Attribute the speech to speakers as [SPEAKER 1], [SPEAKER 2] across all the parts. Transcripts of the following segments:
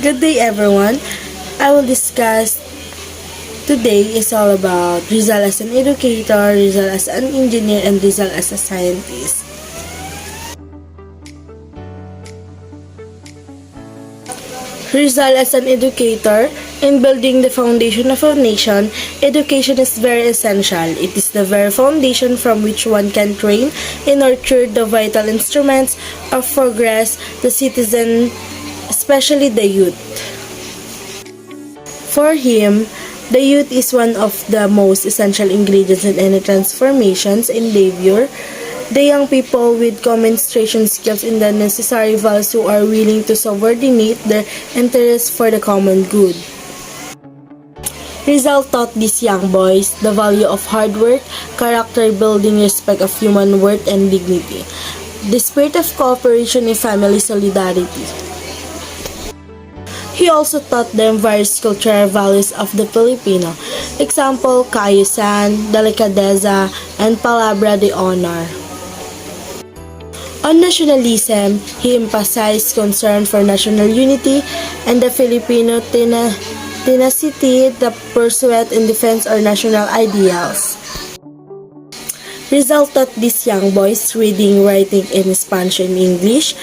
[SPEAKER 1] Good day, everyone. I will discuss today is all about Rizal as an educator, Rizal as an engineer, and Rizal as a scientist. Rizal as an educator. In building the foundation of a nation, education is very essential. It is the very foundation from which one can train and nurture the vital instruments of progress, the citizen, especially the youth. For him, the youth is one of the most essential ingredients in any transformations endeavor. The young people with communication skills and the necessary values who are willing to subordinate their interests for the common good. Rizal taught these young boys the value of hard work, character building, respect of human worth and dignity, the spirit of cooperation and family solidarity. He also taught them various cultural values of the Filipino, example, kaayusan, delikadeza, and palabra de honor. On nationalism, he emphasized concern for national unity and the Filipino tenacity, the pursuit and defense of national ideals. Rizal taught these young boys reading, writing, and Spanish and English,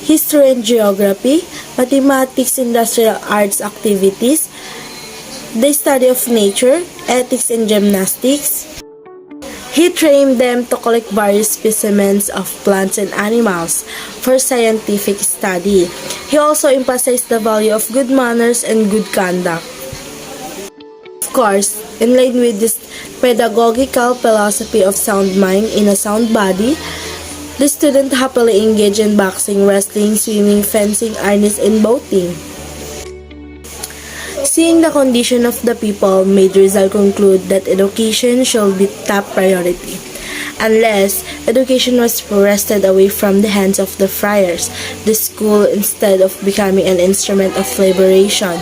[SPEAKER 1] history and geography, mathematics, industrial arts activities, the study of nature, ethics, and gymnastics. He trained them to collect various specimens of plants and animals for scientific study. He also emphasized the value of good manners and good conduct. Of course, in line with this pedagogical philosophy of sound mind in a sound body, the student happily engaged in boxing, wrestling, swimming, fencing, harness, and boating. Seeing the condition of the people made Rizal conclude that education should be top priority. Unless education was wrested away from the hands of the friars, the school, instead of becoming an instrument of liberation,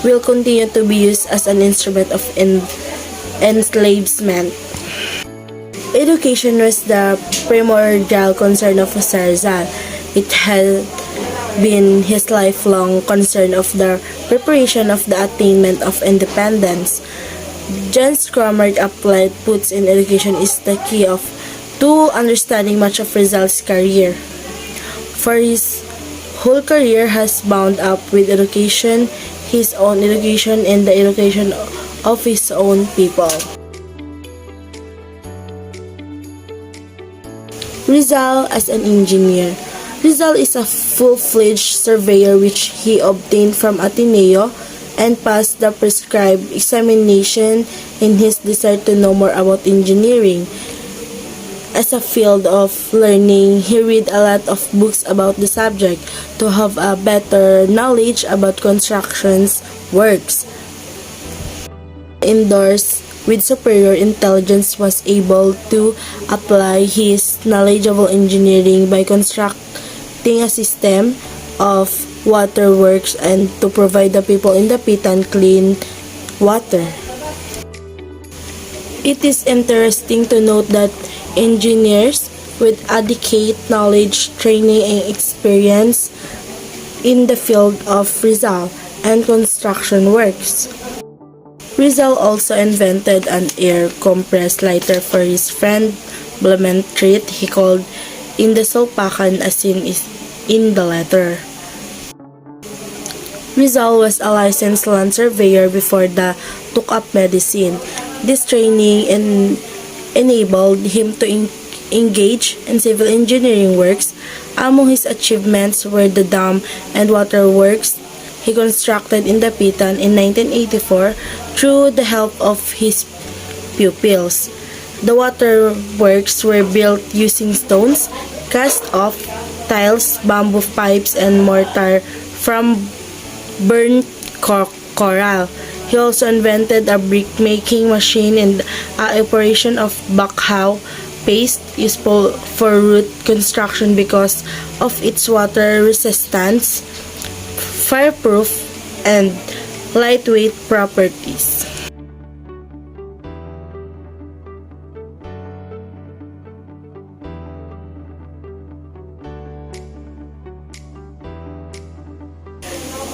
[SPEAKER 1] will continue to be used as an instrument of enslavement. Education was the primordial concern of Rizal. It had been his lifelong concern of the preparation of the attainment of independence. John's Cramer applied puts in education is the key to understanding much of Rizal's career. For his whole career has bound up with education, his own education, and the education of his own people. Rizal as an engineer. Rizal is a full-fledged surveyor which he obtained from Ateneo and passed the prescribed examination in his desire to know more about engineering. As a field of learning, he read a lot of books about the subject to have a better knowledge about construction's works. Indoors, with superior intelligence, was able to apply his knowledgeable engineering by constructing a system of waterworks and to provide the people in the Pitan clean water. It is interesting to note that engineers with adequate knowledge, training, and experience in the field of Rizal and construction works. Rizal also invented an air compressed lighter for his friend Blementrit. He called in the sulpakan as in the letter. Rizal was a licensed land surveyor before the took up medicine. This training enabled him to engage in civil engineering works. Among his achievements were the dam and waterworks he constructed in the Pitan in 1984 through the help of his pupils. The waterworks were built using stones, cast-off tiles, bamboo pipes, and mortar from burnt coral. He also invented a brick-making machine and the operation of backhoe paste useful for root construction because of its water resistance, fireproof, and lightweight properties.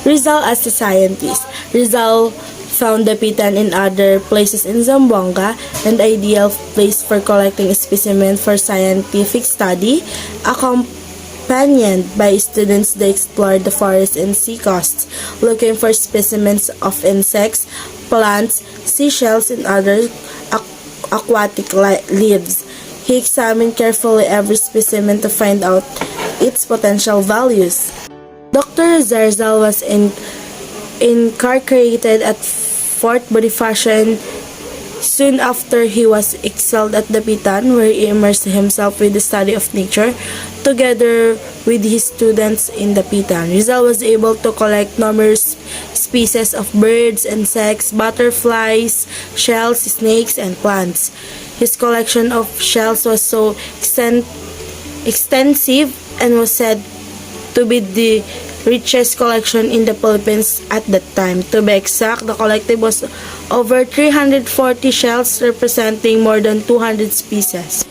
[SPEAKER 1] Rizal as a scientist. Rizal found the pitan in other places in Zamboanga, an ideal place for collecting specimens for scientific study. Accompanied by students, they explored the forest and sea coasts, looking for specimens of insects, plants, seashells, and other aquatic leaves. He examined carefully every specimen to find out its potential values. Dr. Rizal was incarcerated at Fort Bonifacio soon after he was exiled at the Pitan, where he immersed himself with the study of nature. Together with his students in the Pitan, Rizal was able to collect numerous species of birds, insects, butterflies, shells, snakes, and plants. His collection of shells was so extensive and was said to be the richest collection in the Philippines at that time. To be exact, the collective was over 340 shells representing more than 200 species.